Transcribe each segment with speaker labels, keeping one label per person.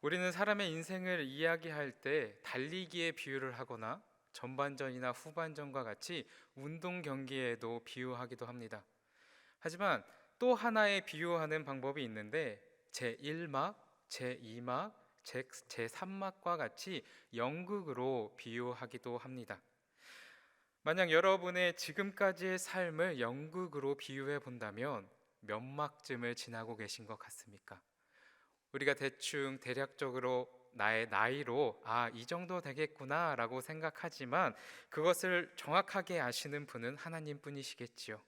Speaker 1: 우리는 사람의 인생을 이야기할 때 달리기에 비유를 하거나 전반전이나 후반전과 같이 운동 경기에도 비유하기도 합니다. 하지만 또 하나의 비유하는 방법이 있는데 제1막, 제2막, 제3막과 같이 연극으로 비유하기도 합니다. 만약 여러분의 지금까지의 삶을 연극으로 비유해 본다면 몇 막쯤을 지나고 계신 것 같습니까? 우리가 대충 대략적으로 나의 나이로 이 정도 되겠구나 라고 생각하지만 그것을 정확하게 아시는 분은 하나님 뿐이시겠지요.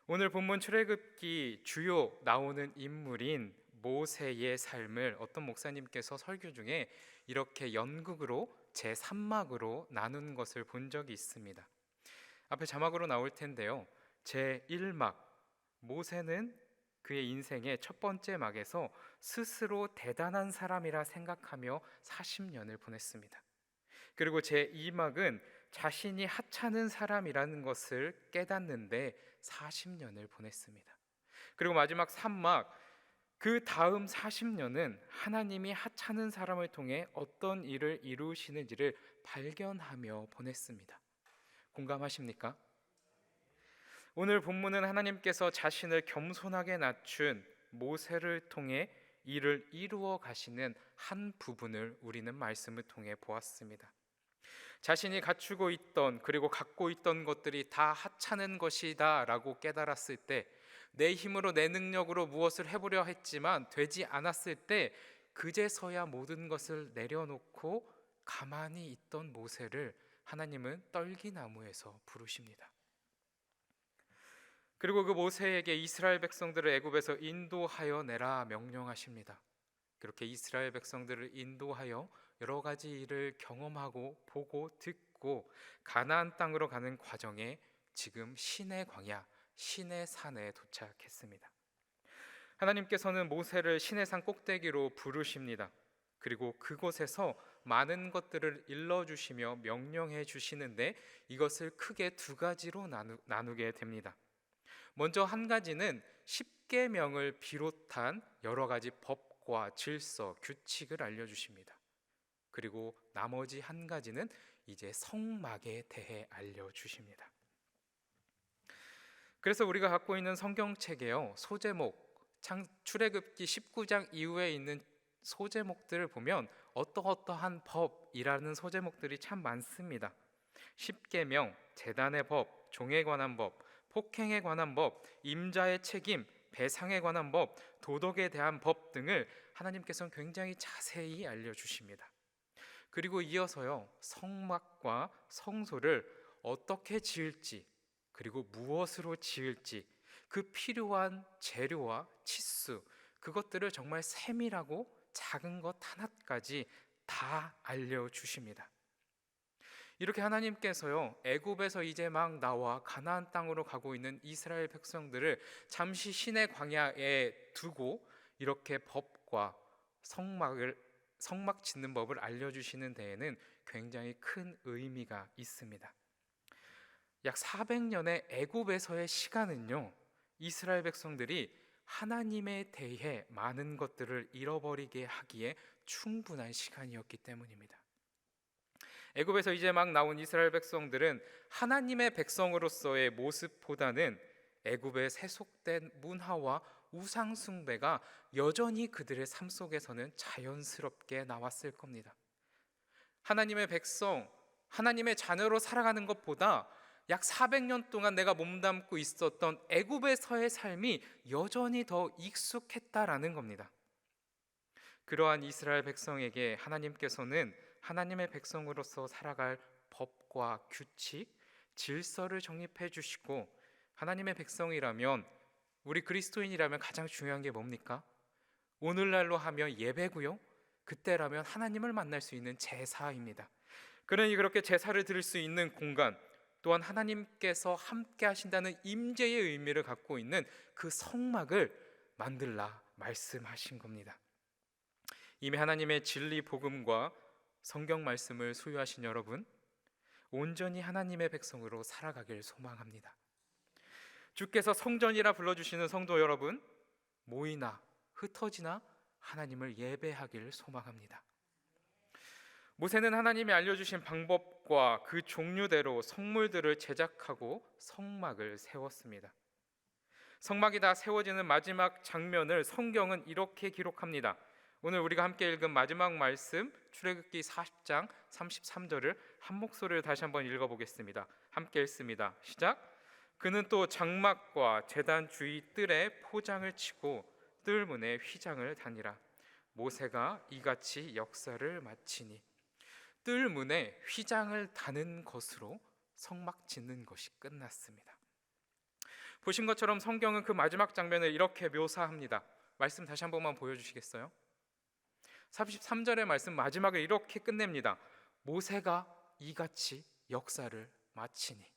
Speaker 1: 오늘 본문 출애굽기 주요 나오는 인물인 모세의 삶을 어떤 목사님께서 설교 중에 이렇게 연극으로 제3막으로 나눈 것을 본 적이 있습니다. 앞에 자막으로 나올 텐데요. 제1막, 모세는 그의 인생의 첫 번째 막에서 스스로 대단한 사람이라 생각하며 40년을 보냈습니다. 그리고 제2막은 자신이 하찮은 사람이라는 것을 깨닫는데 40년을 보냈습니다. 그리고 마지막 3막, 그 다음 40년은 하나님이 하찮은 사람을 통해 어떤 일을 이루시는지를 발견하며 보냈습니다. 공감하십니까? 오늘 본문은 하나님께서 자신을 겸손하게 낮춘 모세를 통해 이를 이루어 가시는 한 부분을 우리는 말씀을 통해 보았습니다. 자신이 갖추고 있던 그리고 갖고 있던 것들이 다 하찮은 것이다 라고 깨달았을 때, 내 힘으로 내 능력으로 무엇을 해보려 했지만 되지 않았을 때 그제서야 모든 것을 내려놓고 가만히 있던 모세를 하나님은 떨기나무에서 부르십니다. 그리고 그 모세에게 이스라엘 백성들을 애굽에서 인도하여 내라 명령하십니다. 그렇게 이스라엘 백성들을 인도하여 여러 가지 일을 경험하고 보고 듣고 가나안 땅으로 가는 과정에 지금 신의 광야, 신의 산에 도착했습니다. 하나님께서는 모세를 신의 산 꼭대기로 부르십니다. 그리고 그곳에서 많은 것들을 일러주시며 명령해 주시는데 이것을 크게 두 가지로 나누게 됩니다. 먼저 한 가지는 십계명을 비롯한 여러 가지 법과 질서, 규칙을 알려주십니다. 그리고 나머지 한 가지는 이제 성막에 대해 알려주십니다. 그래서 우리가 갖고 있는 성경책에요, 소제목, 출애굽기 19장 이후에 있는 소제목들을 보면 어떠어떠한 법이라는 소제목들이 참 많습니다. 십계명, 제단의 법, 종에 관한 법, 폭행에 관한 법, 임자의 책임, 배상에 관한 법, 도덕에 대한 법 등을 하나님께서는 굉장히 자세히 알려주십니다. 그리고 이어서요, 성막과 성소를 어떻게 지을지, 그리고 무엇으로 지을지, 그 필요한 재료와 치수, 그것들을 정말 세밀하고 작은 것 하나까지 다 알려주십니다. 이렇게 하나님께서요, 애굽에서 이제 막 나와 가나안 땅으로 가고 있는 이스라엘 백성들을 잠시 신의 광야에 두고 이렇게 법과 성막 짓는 법을 알려주시는 데에는 굉장히 큰 의미가 있습니다. 약 400년의 애굽에서의 시간은요, 이스라엘 백성들이 하나님에 대해 많은 것들을 잃어버리게 하기에 충분한 시간이었기 때문입니다. 애굽에서 이제 막 나온 이스라엘 백성들은 하나님의 백성으로서의 모습보다는 애굽에 세속된 문화와 우상 숭배가 여전히 그들의 삶 속에서는 자연스럽게 나왔을 겁니다. 하나님의 백성, 하나님의 자녀로 살아가는 것보다 약 400년 동안 내가 몸담고 있었던 애굽에서의 삶이 여전히 더 익숙했다라는 겁니다. 그러한 이스라엘 백성에게 하나님께서는 하나님의 백성으로서 살아갈 법과 규칙, 질서를 정립해 주시고, 하나님의 백성이라면, 우리 그리스도인이라면 가장 중요한 게 뭡니까? 오늘날로 하면 예배고요, 그때라면 하나님을 만날 수 있는 제사입니다. 그러니 그렇게 제사를 드릴 수 있는 공간, 또한 하나님께서 함께 하신다는 임재의 의미를 갖고 있는 그 성막을 만들라 말씀하신 겁니다. 이미 하나님의 진리 복음과 성경 말씀을 소유하신 여러분, 온전히 하나님의 백성으로 살아가길 소망합니다. 주께서 성전이라 불러주시는 성도 여러분, 모이나 흩어지나 하나님을 예배하기를 소망합니다. 모세는 하나님이 알려주신 방법과 그 종류대로 성물들을 제작하고 성막을 세웠습니다. 성막이 다 세워지는 마지막 장면을 성경은 이렇게 기록합니다. 오늘 우리가 함께 읽은 마지막 말씀 출애굽기 40장 33절을 한 목소리로 다시 한번 읽어보겠습니다. 함께 읽습니다. 시작. 그는 또 장막과 제단 주위 뜰에 포장을 치고 뜰 문에 휘장을 다니라. 모세가 이같이 역사를 마치니. 뜰 문에 휘장을 다는 것으로 성막 짓는 것이 끝났습니다. 보신 것처럼 성경은 그 마지막 장면을 이렇게 묘사합니다. 말씀 다시 한 번만 보여주시겠어요? 33절의 말씀 마지막을 이렇게 끝냅니다. 모세가 이같이 역사를 마치니.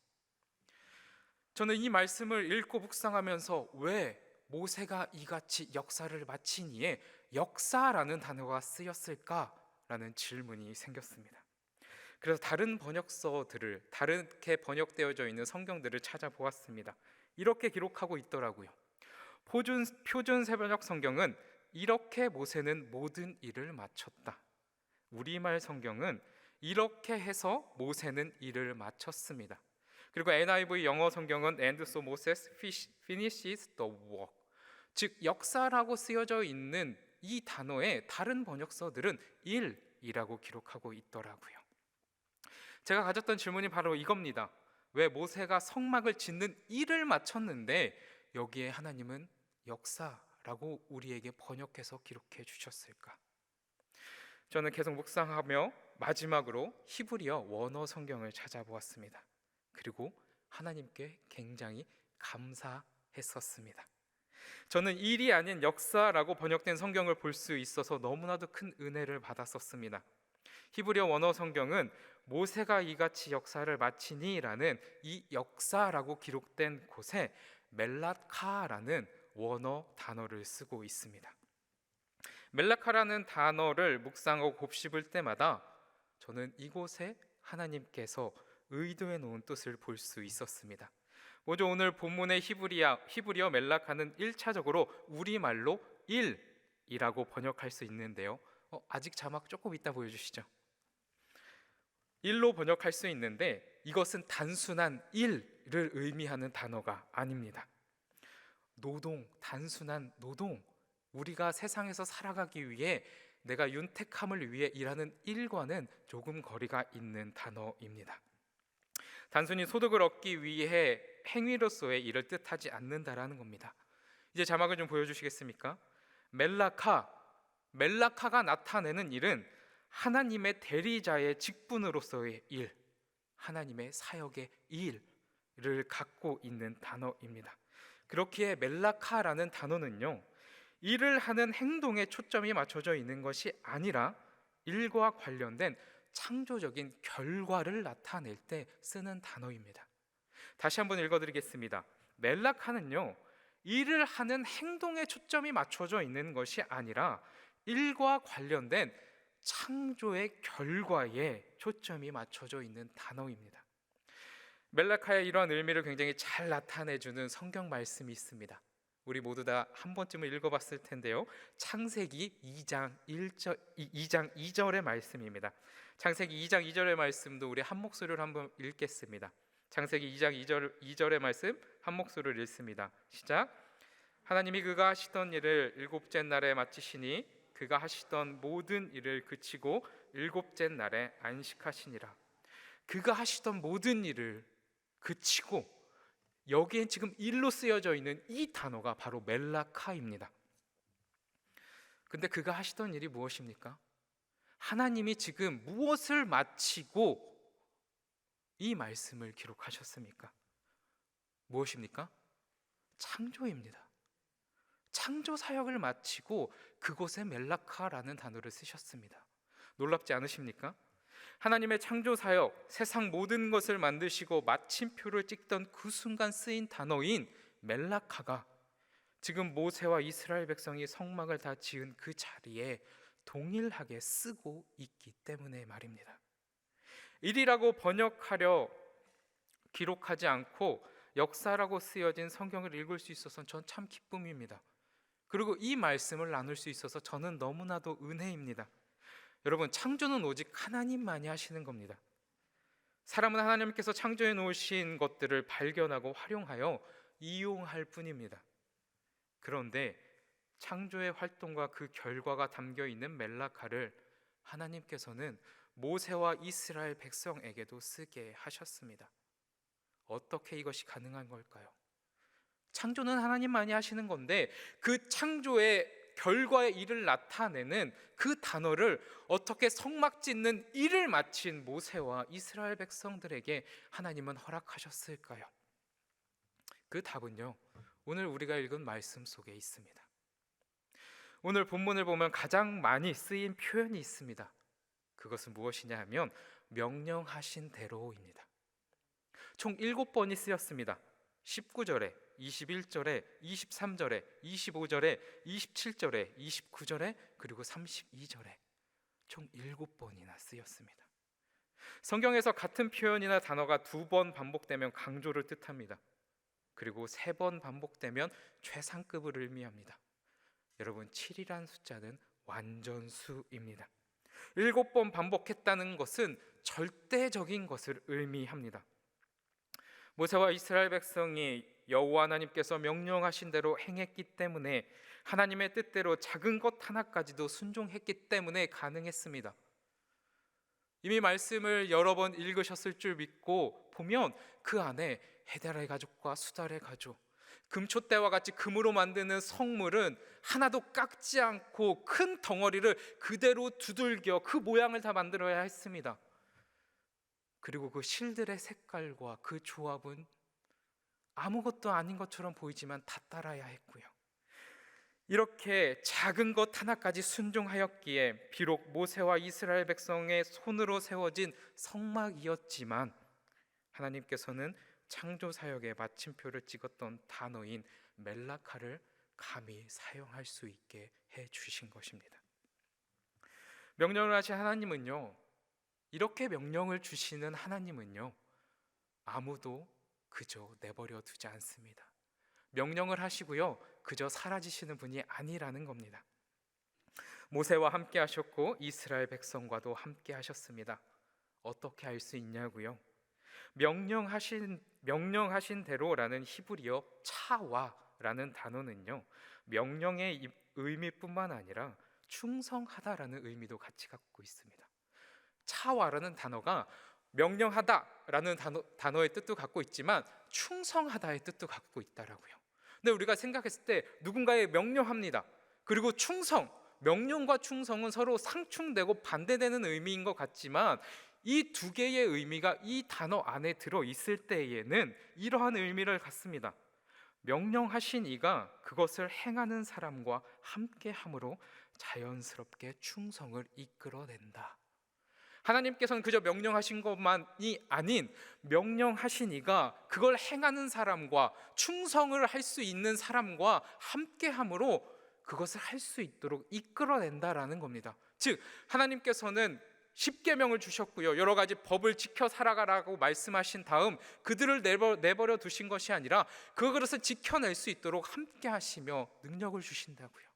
Speaker 1: 저는 이 말씀을 읽고 묵상하면서 왜 모세가 이같이 역사를 마치니에 역사라는 단어가 쓰였을까라는 질문이 생겼습니다. 그래서 다른 번역서들을, 다르게 번역되어져 있는 성경들을 찾아보았습니다. 이렇게 기록하고 있더라고요. 표준 세번역 성경은 이렇게 모세는 모든 일을 마쳤다. 우리말 성경은 이렇게 해서 모세는 일을 마쳤습니다. 그리고 NIV 영어 성경은 And so Moses finishes the work. 즉 역사라고 쓰여져 있는 이 단어의 다른 번역서들은 일이라고 기록하고 있더라고요. 제가 가졌던 질문이 바로 이겁니다. 왜 모세가 성막을 짓는 일을 마쳤는데 여기에 하나님은 역사라고 우리에게 번역해서 기록해 주셨을까? 저는 계속 묵상하며 마지막으로 히브리어 원어 성경을 찾아보았습니다. 그리고 하나님께 굉장히 감사했었습니다. 저는 일이 아닌 역사라고 번역된 성경을 볼 수 있어서 너무나도 큰 은혜를 받았었습니다. 히브리어 원어 성경은 모세가 이같이 역사를 마치니라는 이 역사라고 기록된 곳에 멜라카라는 원어 단어를 쓰고 있습니다. 멜라카라는 단어를 묵상하고 곱씹을 때마다 저는 이곳에 하나님께서 의도해 놓은 뜻을 볼 수 있었습니다. 먼저 오늘 본문의 히브리어 멜라카는 1차적으로 우리말로 일이라고 번역할 수 있는데요. 아직 자막 조금 이따 보여주시죠. 일로 번역할 수 있는데 이것은 단순한 일을 의미하는 단어가 아닙니다. 노동, 단순한 노동, 우리가 세상에서 살아가기 위해 내가 윤택함을 위해 일하는 일과는 조금 거리가 있는 단어입니다. 단순히 소득을 얻기 위해 행위로서의 일을 뜻하지 않는다라는 겁니다. 이제 자막을 좀 보여주시겠습니까? 멜라카가 나타내는 일은 하나님의 대리자의 직분으로서의 일, 하나님의 사역의 일을 갖고 있는 단어입니다. 그렇기에 멜라카라는 단어는요, 일을 하는 행동에 초점이 맞춰져 있는 것이 아니라 일과 관련된 창조적인 결과를 나타낼 때 쓰는 단어입니다. 다시 한번 읽어드리겠습니다. 멜라카는요, 일을 하는 행동에 초점이 맞춰져 있는 것이 아니라 일과 관련된 창조의 결과에 초점이 맞춰져 있는 단어입니다. 멜라카의 이러한 의미를 굉장히 잘 나타내주는 성경 말씀이 있습니다. 우리 모두 다 한 번쯤은 읽어봤을 텐데요. 창세기 2장 2절의 말씀입니다. 창세기 2장 2절의 말씀도 우리 한 목소리로 한번 읽겠습니다. 창세기 2장 2절의 말씀 한 목소리로 읽습니다. 시작. 하나님이 그가 하시던 일을 일곱째 날에 마치시니 그가 하시던 모든 일을 그치고 일곱째 날에 안식하시니라. 그가 하시던 모든 일을 그치고, 여기엔 지금 일로 쓰여져 있는 이 단어가 바로 멜라카입니다. 근데 그가 하시던 일이 무엇입니까? 하나님이 지금 무엇을 마치고 이 말씀을 기록하셨습니까? 무엇입니까? 창조입니다. 창조 사역을 마치고 그곳에 멜라카라는 단어를 쓰셨습니다. 놀랍지 않으십니까? 하나님의 창조 사역, 세상 모든 것을 만드시고 마침표를 찍던 그 순간 쓰인 단어인 멜라카가 지금 모세와 이스라엘 백성이 성막을 다 지은 그 자리에 동일하게 쓰고 있기 때문에 말입니다. 일이라고 번역하려 기록하지 않고 역사라고 쓰여진 성경을 읽을 수 있어서 전 참 기쁨입니다. 그리고 이 말씀을 나눌 수 있어서 저는 너무나도 은혜입니다. 여러분, 창조는 오직 하나님만이 하시는 겁니다. 사람은 하나님께서 창조해 놓으신 것들을 발견하고 활용하여 이용할 뿐입니다. 그런데 창조의 활동과 그 결과가 담겨 있는 멜라카를 하나님께서는 모세와 이스라엘 백성에게도 쓰게 하셨습니다. 어떻게 이것이 가능한 걸까요? 창조는 하나님만이 하시는 건데 그 창조의 결과의 일을 나타내는 그 단어를 어떻게 성막 짓는 일을 마친 모세와 이스라엘 백성들에게 하나님은 허락하셨을까요? 그 답은요, 오늘 우리가 읽은 말씀 속에 있습니다. 오늘 본문을 보면 가장 많이 쓰인 표현이 있습니다. 그것은 무엇이냐 하면 명령하신 대로입니다. 총 7번이 쓰였습니다. 19절에, 21절에, 23절에, 25절에, 27절에, 29절에, 그리고 32절에 총 7번이나 쓰였습니다. 성경에서 같은 표현이나 단어가 2번 반복되면 강조를 뜻합니다. 그리고 3번 반복되면 최상급을 의미합니다. 여러분, 7이란 숫자는 완전수입니다. 7번 반복했다는 것은 절대적인 것을 의미합니다. 모세와 이스라엘 백성이 여호와 하나님께서 명령하신 대로 행했기 때문에, 하나님의 뜻대로 작은 것 하나까지도 순종했기 때문에 가능했습니다. 이미 말씀을 여러 번 읽으셨을 줄 믿고 보면 그 안에 헤달의 가죽과 수달의 가죽, 금촛대와 같이 금으로 만드는 성물은 하나도 깎지 않고 큰 덩어리를 그대로 두들겨 그 모양을 다 만들어야 했습니다. 그리고 그 실들의 색깔과 그 조합은 아무것도 아닌 것처럼 보이지만 다 따라야 했고요. 이렇게 작은 것 하나까지 순종하였기에 비록 모세와 이스라엘 백성의 손으로 세워진 성막이었지만 하나님께서는 창조 사역의 마침표를 찍었던 단어인 멜라카를 감히 사용할 수 있게 해 주신 것입니다. 명령을 하신 하나님은요, 이렇게 명령을 주시는 하나님은요, 아무도 그저 내버려 두지 않습니다. 명령을 하시고요, 그저 사라지시는 분이 아니라는 겁니다. 모세와 함께 하셨고 이스라엘 백성과도 함께 하셨습니다. 어떻게 알 수 있냐고요? 명령하신 대로라는 히브리어 차와라는 단어는요, 명령의 의미뿐만 아니라 충성하다라는 의미도 같이 갖고 있습니다. 차와라는 단어가 명령하다라는 단어의 뜻도 갖고 있지만 충성하다의 뜻도 갖고 있다라고요. 근데 우리가 생각했을 때 누군가에 명령합니다. 그리고 명령과 충성은 서로 상충되고 반대되는 의미인 것 같지만 이 두 개의 의미가 이 단어 안에 들어 있을 때에는 이러한 의미를 갖습니다. 명령하신 이가 그것을 행하는 사람과 함께함으로 자연스럽게 충성을 이끌어낸다. 하나님께서는 그저 명령하신 것만이 아닌 명령하신 이가 그걸 행하는 사람과 충성을 할 수 있는 사람과 함께함으로 그것을 할 수 있도록 이끌어낸다라는 겁니다. 즉 하나님께서는 십계명을 주셨고요, 여러 가지 법을 지켜 살아가라고 말씀하신 다음 그들을 내버려 두신 것이 아니라 그것을 지켜낼 수 있도록 함께 하시며 능력을 주신다고요.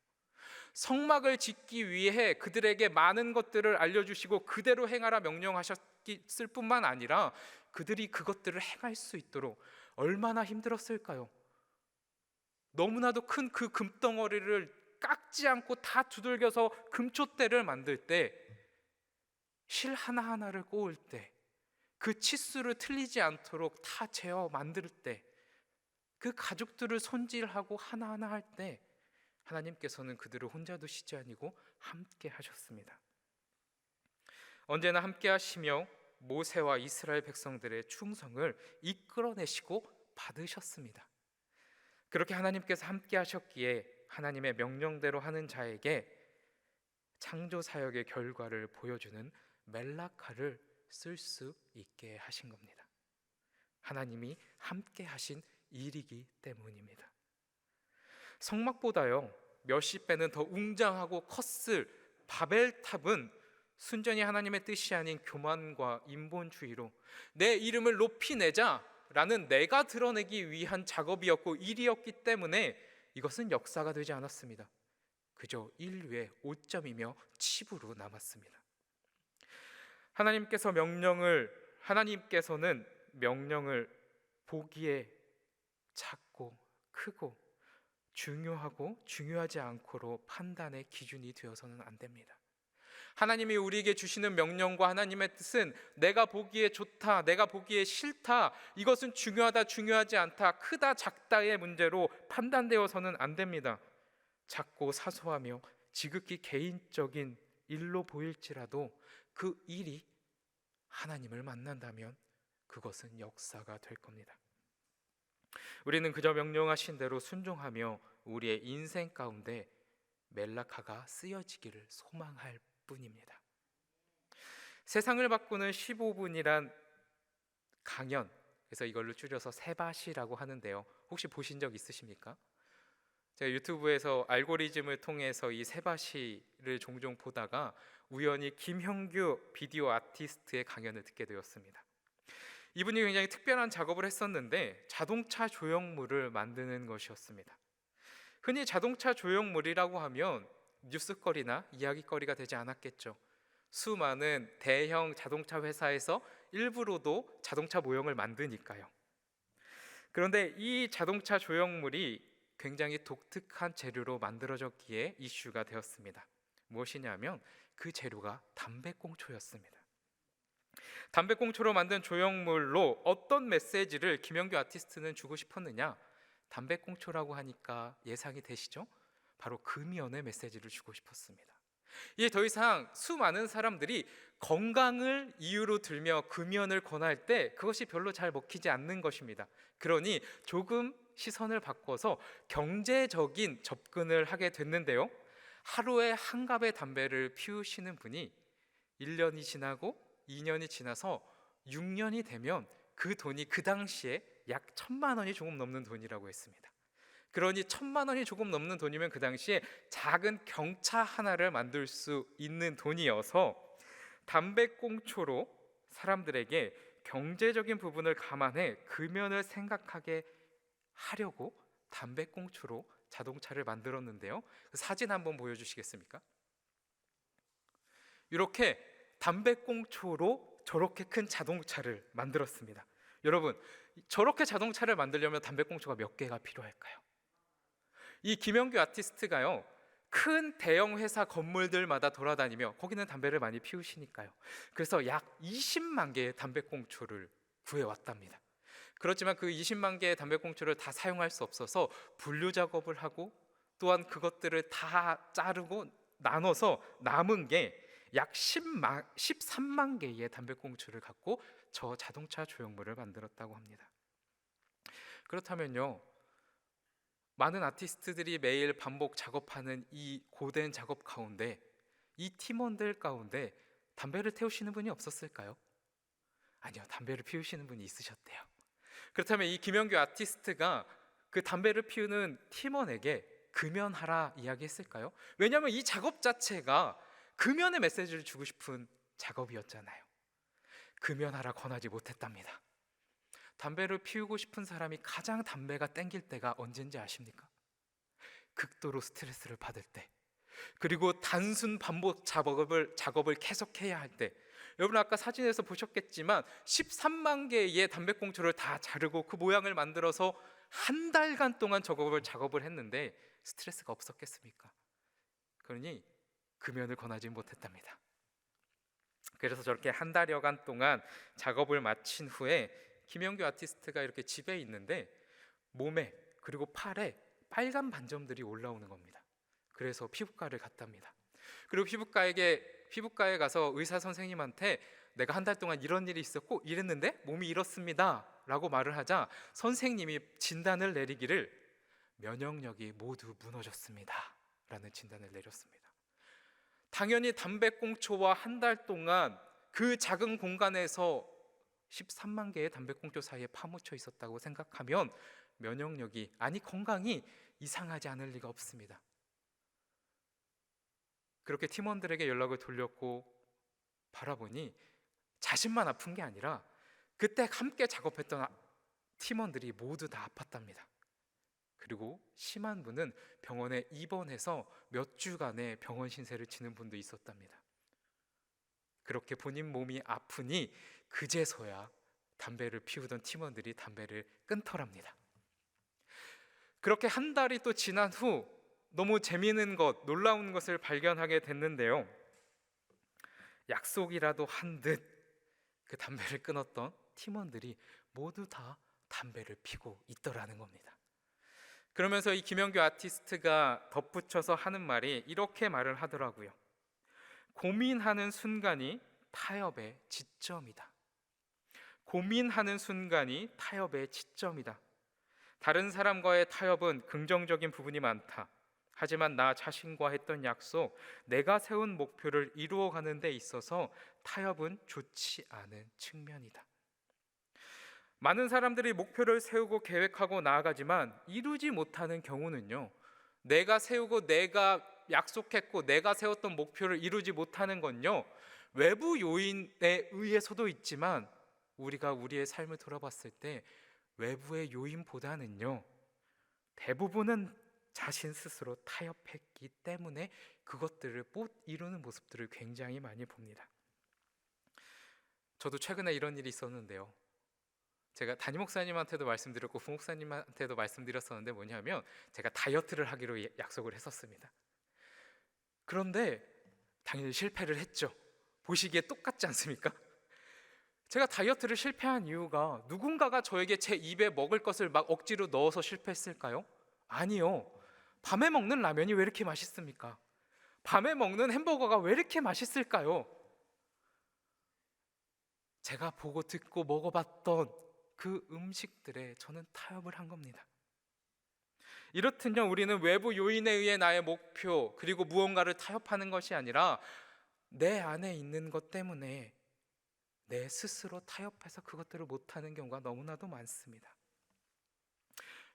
Speaker 1: 성막을 짓기 위해 그들에게 많은 것들을 알려주시고 그대로 행하라 명령하셨을 뿐만 아니라 그들이 그것들을 행할 수 있도록 얼마나 힘들었을까요? 너무나도 큰 그 금덩어리를 깎지 않고 다 두들겨서 금촛대를 만들 때, 실 하나하나를 꼬을 때, 그 치수를 틀리지 않도록 다 재어 만들 때, 그 가죽들을 손질하고 하나하나 할 때 하나님께서는 그들을 혼자 두시지 아니고 함께 하셨습니다. 언제나 함께 하시며 모세와 이스라엘 백성들의 충성을 이끌어내시고 받으셨습니다. 그렇게 하나님께서 함께 하셨기에 하나님의 명령대로 하는 자에게 창조 사역의 결과를 보여주는 멜라카를 쓸 수 있게 하신 겁니다. 하나님이 함께 하신 일이기 때문입니다. 성막보다요 몇십 배는 더 웅장하고 컸을 바벨탑은 순전히 하나님의 뜻이 아닌 교만과 인본주의로 내 이름을 높이 내자라는 내가 드러내기 위한 작업이었고 일이었기 때문에 이것은 역사가 되지 않았습니다. 그저 인류의 오점이며 칩으로 남았습니다. 하나님께서는 명령을 보기에 작고 크고 중요하고 중요하지 않고로 판단의 기준이 되어서는 안 됩니다. 하나님이 우리에게 주시는 명령과 하나님의 뜻은 내가 보기에 좋다, 내가 보기에 싫다, 이것은 중요하다, 중요하지 않다, 크다, 작다의 문제로 판단되어서는 안 됩니다. 작고 사소하며 지극히 개인적인 일로 보일지라도 그 일이 하나님을 만난다면 그것은 역사가 될 겁니다. 우리는 그저 명령하신 대로 순종하며 우리의 인생 가운데 멜라카가 쓰여지기를 소망할 뿐입니다. 세상을 바꾸는 15분이란 강연, 그래서 이걸로 줄여서 세바시라고 하는데요. 혹시 보신 적 있으십니까? 제가 유튜브에서 알고리즘을 통해서 이 세바시를 종종 보다가 우연히 김형규 비디오 아티스트의 강연을 듣게 되었습니다. 이분이 굉장히 특별한 작업을 했었는데 자동차 조형물을 만드는 것이었습니다. 흔히 자동차 조형물이라고 하면 뉴스거리나 이야기거리가 되지 않았겠죠. 수많은 대형 자동차 회사에서 일부러도 자동차 모형을 만드니까요. 그런데 이 자동차 조형물이 굉장히 독특한 재료로 만들어졌기에 이슈가 되었습니다. 무엇이냐면 그 재료가 담배꽁초였습니다. 담배꽁초로 만든 조형물로 어떤 메시지를 김영규 아티스트는 주고 싶었느냐? 담배꽁초라고 하니까 예상이 되시죠? 바로 금연의 메시지를 주고 싶었습니다. 이제 더 이상 수많은 사람들이 건강을 이유로 들며 금연을 권할 때 그것이 별로 잘 먹히지 않는 것입니다. 그러니 조금 시선을 바꿔서 경제적인 접근을 하게 됐는데요. 하루에 한 갑의 담배를 피우시는 분이 1년이 지나고 2년이 지나서 6년이 되면 그 돈이 그 당시에 약 1,000만 원이 조금 넘는 돈이라고 했습니다. 그러니 1,000만 원이 조금 넘는 돈이면 그 당시에 작은 경차 하나를 만들 수 있는 돈이어서 담배꽁초로 사람들에게 경제적인 부분을 감안해 금연을 생각하게 하려고 담배꽁초로 자동차를 만들었는데요. 그 사진 한번 보여주시겠습니까? 이렇게 담배꽁초로 저렇게 큰 자동차를 만들었습니다. 여러분, 저렇게 자동차를 만들려면 담배꽁초가 몇 개가 필요할까요? 이 김영규 아티스트가요, 큰 대형 회사 건물들마다 돌아다니며 거기는 담배를 많이 피우시니까요. 그래서 약 20만 개의 담배꽁초를 구해왔답니다. 그렇지만 그 20만 개의 담배꽁초를 다 사용할 수 없어서 분류 작업을 하고 또한 그것들을 다 자르고 나눠서 남은 게 약 13만 개의 담배꽁초를 갖고 저 자동차 조형물을 만들었다고 합니다. 그렇다면요, 많은 아티스트들이 매일 반복 작업하는 이 고된 작업 가운데 이 팀원들 가운데 담배를 태우시는 분이 없었을까요? 아니요, 담배를 피우시는 분이 있으셨대요. 그렇다면 이 김영규 아티스트가 그 담배를 피우는 팀원에게 금연하라 이야기했을까요? 왜냐하면 이 작업 자체가 금연의 메시지를 주고 싶은 작업이었잖아요. 금연하라 권하지 못했답니다. 담배를 피우고 싶은 사람이 가장 담배가 땡길 때가 언제인지 아십니까? 극도로 스트레스를 받을 때, 그리고 단순 반복 작업을 계속해야 할 때. 여러분 아까 사진에서 보셨겠지만 13만 개의 담배꽁초를 다 자르고 그 모양을 만들어서 한 달간 동안 작업을 했는데 스트레스가 없었겠습니까? 그러니 금연을 권하지 못했답니다. 그래서 저렇게 한 달여간 동안 작업을 마친 후에 김영규 아티스트가 이렇게 집에 있는데 몸에 그리고 팔에 빨간 반점들이 올라오는 겁니다. 그래서 피부과를 갔답니다. 그리고 피부과에 가서 의사 선생님한테 내가 한 달 동안 이런 일이 있었고 이랬는데 몸이 이렇습니다 라고 말을 하자 선생님이 진단을 내리기를 면역력이 모두 무너졌습니다 라는 진단을 내렸습니다. 당연히 담배꽁초와 한 달 동안 그 작은 공간에서 13만 개의 담배꽁초 사이에 파묻혀 있었다고 생각하면 면역력이, 아니 건강이 이상하지 않을 리가 없습니다. 그렇게 팀원들에게 연락을 돌렸고 바라보니 자신만 아픈 게 아니라 그때 함께 작업했던 팀원들이 모두 다 아팠답니다. 그리고 심한 분은 병원에 입원해서 몇 주간의 병원 신세를 지는 분도 있었답니다. 그렇게 본인 몸이 아프니 그제서야 담배를 피우던 팀원들이 담배를 끊더랍니다. 그렇게 한 달이 또 지난 후 너무 재미있는 것, 놀라운 것을 발견하게 됐는데요. 약속이라도 한 듯 그 담배를 끊었던 팀원들이 모두 다 담배를 피고 있더라는 겁니다. 그러면서 이 김영규 아티스트가 덧붙여서 하는 말이 이렇게 말을 하더라고요. 고민하는 순간이 타협의 지점이다. 고민하는 순간이 타협의 지점이다. 다른 사람과의 타협은 긍정적인 부분이 많다. 하지만 나 자신과 했던 약속, 내가 세운 목표를 이루어가는 데 있어서 타협은 좋지 않은 측면이다. 많은 사람들이 목표를 세우고 계획하고 나아가지만 이루지 못하는 경우는요, 내가 세우고 내가 약속했고 내가 세웠던 목표를 이루지 못하는 건요, 외부 요인에 의해서도 있지만 우리가 우리의 삶을 돌아봤을 때 외부의 요인보다는요, 대부분은 자신 스스로 타협했기 때문에 그것들을 못 이루는 모습들을 굉장히 많이 봅니다. 저도 최근에 이런 일이 있었는데요. 제가 담임 목사님한테도 말씀드렸고 부목사님한테도 말씀드렸었는데 뭐냐면 제가 다이어트를 하기로 약속을 했었습니다. 그런데 당연히 실패를 했죠. 보시기에 똑같지 않습니까? 제가 다이어트를 실패한 이유가 누군가가 저에게 제 입에 먹을 것을 막 억지로 넣어서 실패했을까요? 아니요. 밤에 먹는 라면이 왜 이렇게 맛있습니까? 밤에 먹는 햄버거가 왜 이렇게 맛있을까요? 제가 보고 듣고 먹어봤던 그 음식들에 저는 타협을 한 겁니다. 이렇듯요, 우리는 외부 요인에 의해 나의 목표 그리고 무언가를 타협하는 것이 아니라 내 안에 있는 것 때문에 내 스스로 타협해서 그것들을 못하는 경우가 너무나도 많습니다.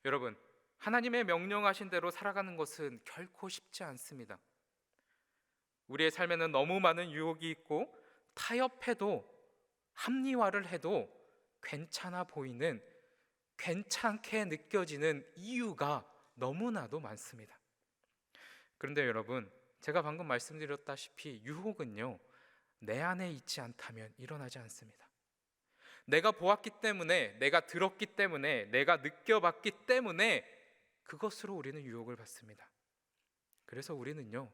Speaker 1: 여러분, 하나님의 명령하신 대로 살아가는 것은 결코 쉽지 않습니다. 우리의 삶에는 너무 많은 유혹이 있고 타협해도 합리화를 해도 괜찮아 보이는, 괜찮게 느껴지는 이유가 너무나도 많습니다. 그런데 여러분, 제가 방금 말씀드렸다시피 유혹은요, 내 안에 있지 않다면 일어나지 않습니다. 내가 보았기 때문에, 내가 들었기 때문에, 내가 느껴봤기 때문에 그것으로 우리는 유혹을 받습니다. 그래서 우리는요,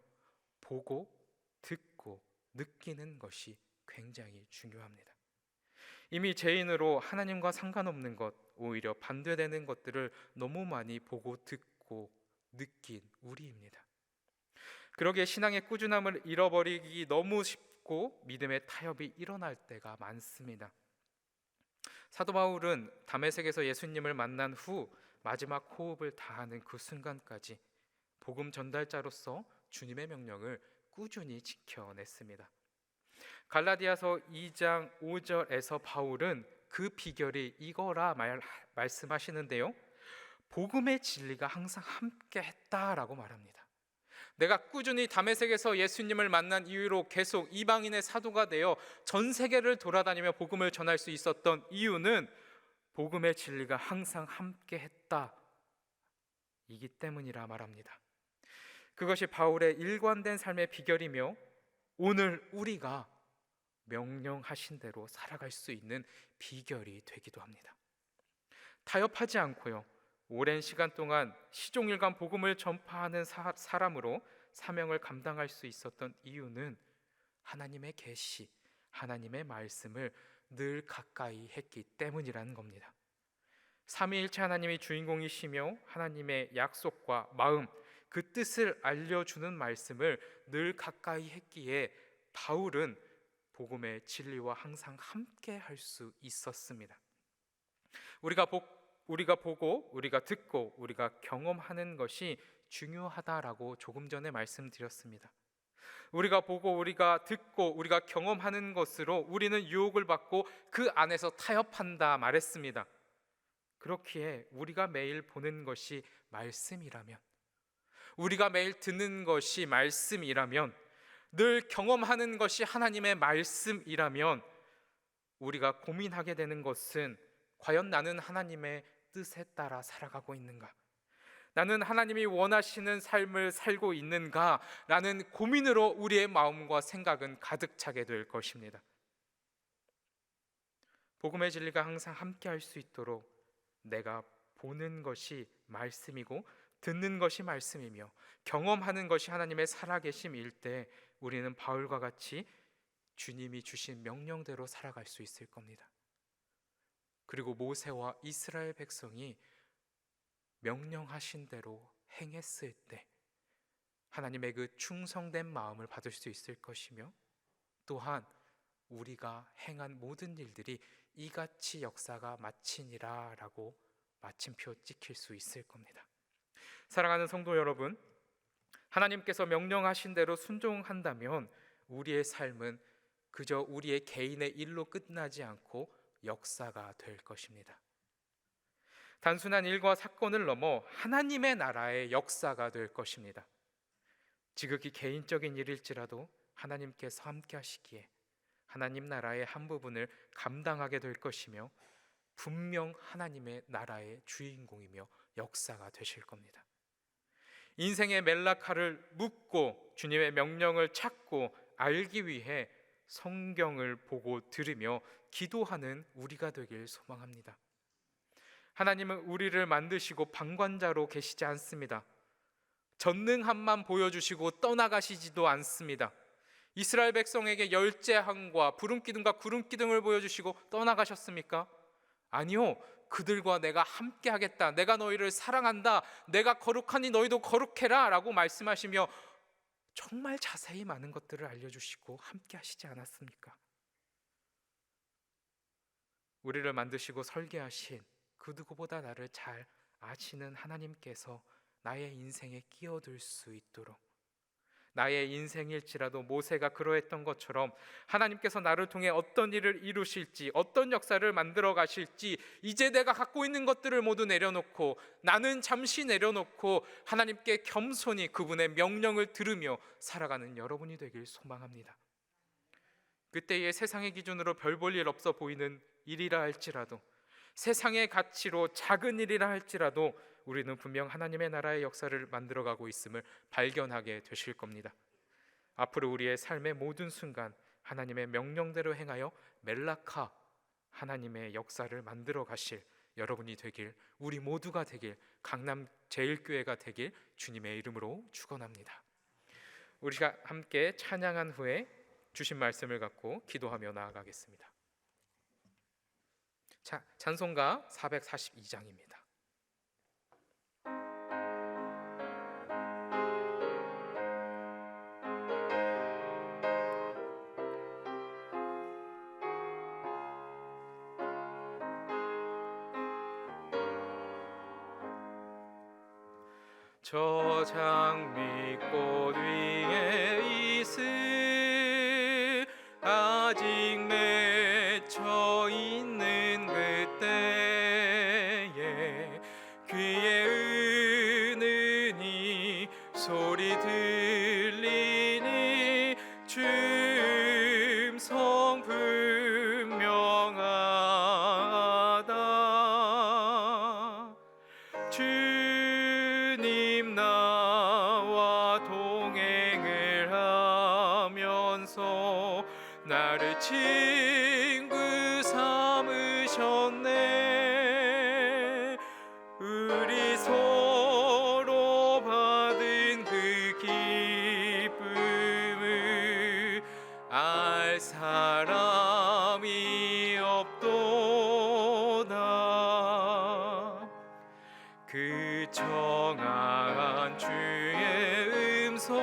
Speaker 1: 보고 듣고 느끼는 것이 굉장히 중요합니다. 이미 죄인으로 하나님과 상관없는 것, 오히려 반대되는 것들을 너무 많이 보고 듣고 느낀 우리입니다. 그러기에 신앙의 꾸준함을 잃어버리기 너무 쉽고 믿음의 타협이 일어날 때가 많습니다. 사도 바울은 다메섹에서 예수님을 만난 후 마지막 호흡을 다하는 그 순간까지 복음 전달자로서 주님의 명령을 꾸준히 지켜냈습니다. 갈라디아서 2장 5절에서 바울은 그 비결이 이거라 말씀하시는데요, 복음의 진리가 항상 함께 했다라고 말합니다. 내가 꾸준히 다메섹에서 예수님을 만난 이후로 계속 이방인의 사도가 되어 전 세계를 돌아다니며 복음을 전할 수 있었던 이유는 복음의 진리가 항상 함께 했다 이기 때문이라 말합니다. 그것이 바울의 일관된 삶의 비결이며 오늘 우리가 명령하신 대로 살아갈 수 있는 비결이 되기도 합니다. 타협하지 않고요, 오랜 시간 동안 시종일관 복음을 전파하는 사람으로 사명을 감당할 수 있었던 이유는 하나님의 계시, 하나님의 말씀을 늘 가까이 했기 때문이라는 겁니다. 삼위일체 하나님이 주인공이시며 하나님의 약속과 마음, 그 뜻을 알려주는 말씀을 늘 가까이 했기에 바울은 복음의 진리와 항상 함께 할 수 있었습니다. 우리가 보고, 우리가 듣고, 우리가 경험하는 것이 중요하다라고 조금 전에 말씀드렸습니다. 우리가 보고, 우리가 듣고, 우리가 경험하는 것으로 우리는 유혹을 받고 그 안에서 타협한다 말했습니다. 그렇기에 우리가 매일 보는 것이 말씀이라면, 우리가 매일 듣는 것이 말씀이라면, 늘 경험하는 것이 하나님의 말씀이라면 우리가 고민하게 되는 것은 과연 나는 하나님의 뜻에 따라 살아가고 있는가? 나는 하나님이 원하시는 삶을 살고 있는가라는 고민으로 우리의 마음과 생각은 가득 차게 될 것입니다. 복음의 진리가 항상 함께 할 수 있도록 내가 보는 것이 말씀이고 듣는 것이 말씀이며 경험하는 것이 하나님의 살아계심일 때 우리는 바울과 같이 주님이 주신 명령대로 살아갈 수 있을 겁니다. 그리고 모세와 이스라엘 백성이 명령하신 대로 행했을 때 하나님의 그 충성된 마음을 받을 수 있을 것이며, 또한 우리가 행한 모든 일들이 이같이 역사가 마치니라 라고 마침표 찍힐 수 있을 겁니다. 사랑하는 성도 여러분, 하나님께서 명령하신 대로 순종한다면 우리의 삶은 그저 우리의 개인의 일로 끝나지 않고 역사가 될 것입니다. 단순한 일과 사건을 넘어 하나님의 나라의 역사가 될 것입니다. 지극히 개인적인 일일지라도 하나님께서 함께 하시기에 하나님 나라의 한 부분을 감당하게 될 것이며, 분명 하나님의 나라의 주인공이며 역사가 되실 겁니다. 인생의 멜라카를 묻고 주님의 명령을 찾고 알기 위해 성경을 보고 들으며 기도하는 우리가 되길 소망합니다. 하나님은 우리를 만드시고 방관자로 계시지 않습니다. 전능함만 보여주시고 떠나가시지도 않습니다. 이스라엘 백성에게 열재함과 부름기둥과 구름기둥을 보여주시고 떠나가셨습니까? 아니요. 그들과 내가 함께 하겠다, 내가 너희를 사랑한다, 내가 거룩하니 너희도 거룩해라 라고 말씀하시며 정말 자세히 많은 것들을 알려주시고 함께 하시지 않았습니까? 우리를 만드시고 설계하신 그 누구보다 나를 잘 아시는 하나님께서 나의 인생에 끼어들 수 있도록, 나의 인생일지라도 모세가 그러했던 것처럼 하나님께서 나를 통해 어떤 일을 이루실지, 어떤 역사를 만들어 가실지 이제 내가 갖고 있는 것들을 모두 내려놓고, 나는 잠시 내려놓고 하나님께 겸손히 그분의 명령을 들으며 살아가는 여러분이 되길 소망합니다. 그때의 세상의 기준으로 별 볼 일 없어 보이는 일이라 할지라도, 세상의 가치로 작은 일이라 할지라도 우리는 분명 하나님의 나라의 역사를 만들어가고 있음을 발견하게 되실 겁니다. 앞으로 우리의 삶의 모든 순간 하나님의 명령대로 행하여 멜라카, 하나님의 역사를 만들어 가실 여러분이 되길, 우리 모두가 되길, 강남 제일교회가 되길 주님의 이름으로 축원합니다. 우리가 함께 찬양한 후에 주신 말씀을 갖고 기도하며 나아가겠습니다. 자, 찬송가 442장입니다. 저 장미꽃 위에 이슬 아직 맺혀 있는 그때에 귀에 은은히 소리 들리니 주음성 분명하다. 주님 나와 동행을 하면서 나를 친구 삼으셨네. 우리 서로 받은 그 기쁨을 알 사람이 없도다. 그 청아한 주의 음성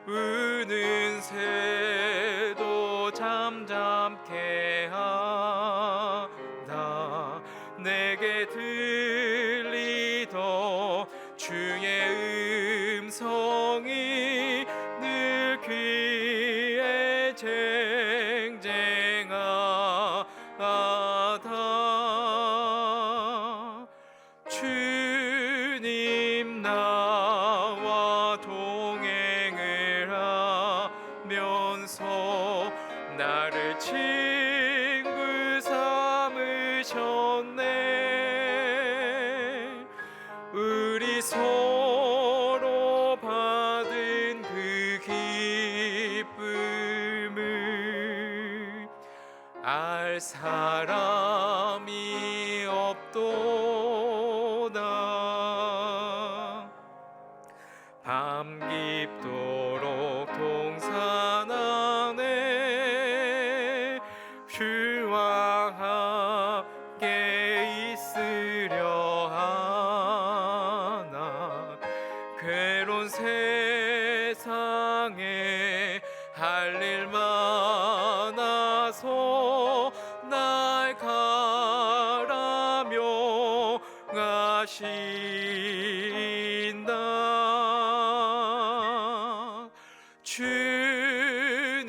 Speaker 1: 우는 새도 잠잠케 하다. 내게 들리던 주의 음성이 늘 귀에 쟁쟁하다. 주님 나와 동행을 하면서 나를 친구 삼으셨네. 우리 서로 받은 그 기쁨을 알 사람이 없도다. 밤 깊도록 동산 안에 주와 함께 있으려 하나. 괴로운 세상에 할 일 많아서 날 가라며 가신다. 주님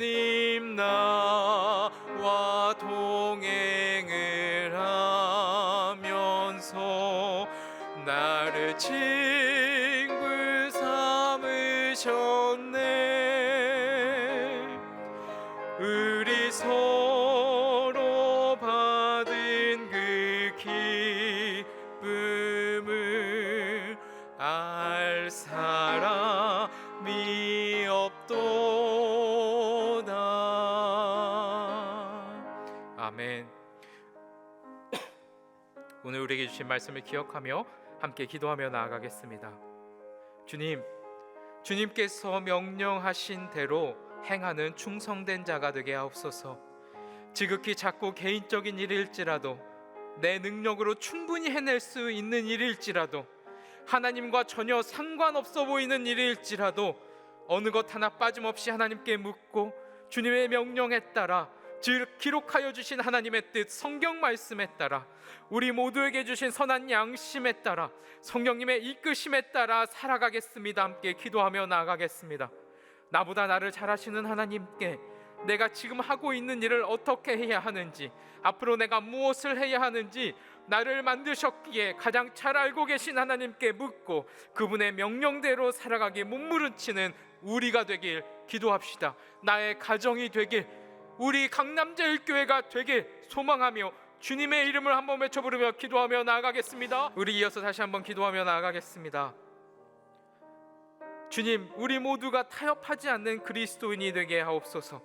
Speaker 1: 나와 동행을 하면서 나를 친구 삼으셨네. 우리 서로 받은 그 기쁨을 알 사람이 없도다. 아멘. 오늘 우리에게 주신 말씀을 기억하며 함께 기도하며 나아가겠습니다. 주님께서 명령하신 대로 행하는 충성된 자가 되게 하옵소서. 지극히 작고 개인적인 일일지라도, 내 능력으로 충분히 해낼 수 있는 일일지라도, 하나님과 전혀 상관없어 보이는 일일지라도 어느 것 하나 빠짐없이 하나님께 묻고 주님의 명령에 따라, 즉 기록하여 주신 하나님의 뜻, 성경 말씀에 따라, 우리 모두에게 주신 선한 양심에 따라, 성령님의 이끄심에 따라 살아가겠습니다. 함께 기도하며 나아가겠습니다. 나보다 나를 잘 아시는 하나님께 내가 지금 하고 있는 일을 어떻게 해야 하는지, 앞으로 내가 무엇을 해야 하는지 나를 만드셨기에 가장 잘 알고 계신 하나님께 묻고 그분의 명령대로 살아가기 몸부림치는 우리가 되길 기도합시다. 나의 가정이 되길, 우리 강남제일교회가 되길 소망하며 주님의 이름을 한번 외쳐 부르며 기도하며 나아가겠습니다. 우리 이어서 다시 한번 기도하며 나아가겠습니다. 주님, 우리 모두가 타협하지 않는 그리스도인이 되게 하옵소서.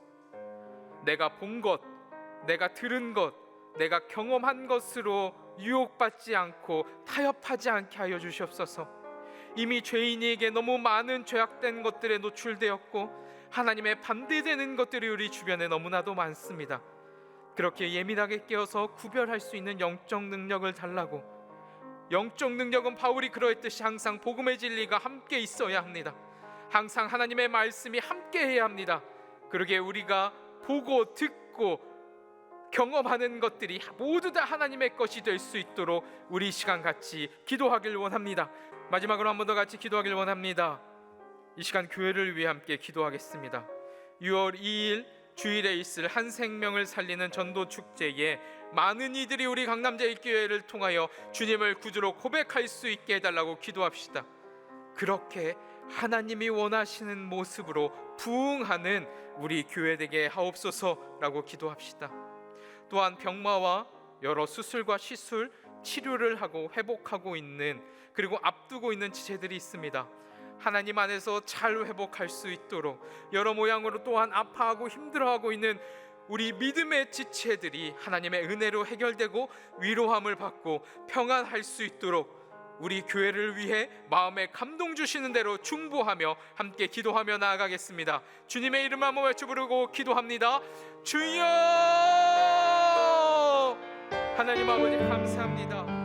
Speaker 1: 내가 본 것, 내가 들은 것, 내가 경험한 것으로 유혹받지 않고 타협하지 않게 하여 주시옵소서. 이미 죄인에게 너무 많은 죄악된 것들에 노출되었고 하나님의 반대되는 것들이 우리 주변에 너무나도 많습니다. 그렇게 예민하게 깨어서 구별할 수 있는 영적 능력을 달라고. 영적 능력은 바울이 그러했듯이 항상 복음의 진리가 함께 있어야 합니다. 항상 하나님의 말씀이 함께 해야 합니다. 그러기에 우리가 보고 듣고 경험하는 것들이 모두 다 하나님의 것이 될 수 있도록 우리 시간 같이 기도하길 원합니다. 마지막으로 한 번 더 같이 기도하길 원합니다. 이 시간 교회를 위해 함께 기도하겠습니다. 6월 2일 주일에 있을 한 생명을 살리는 전도 축제에 많은 이들이 우리 강남제일교회를 통하여 주님을 구주로 고백할 수 있게 해달라고 기도합시다. 그렇게 하나님이 원하시는 모습으로 부응하는 우리 교회 되게 하옵소서라고 기도합시다. 또한 병마와 여러 수술과 시술, 치료를 하고 회복하고 있는, 그리고 앞두고 있는 지체들이 있습니다. 하나님 안에서 잘 회복할 수 있도록 여러 모양으로 또한 아파하고 힘들어하고 있는 우리 믿음의 지체들이 하나님의 은혜로 해결되고 위로함을 받고 평안할 수 있도록 우리 교회를 위해 마음에 감동 주시는 대로 중보하며 함께 기도하며 나아가겠습니다. 주님의 이름 한번 외쳐 부르고 기도합니다. 주여! 하나님 아버지 감사합니다.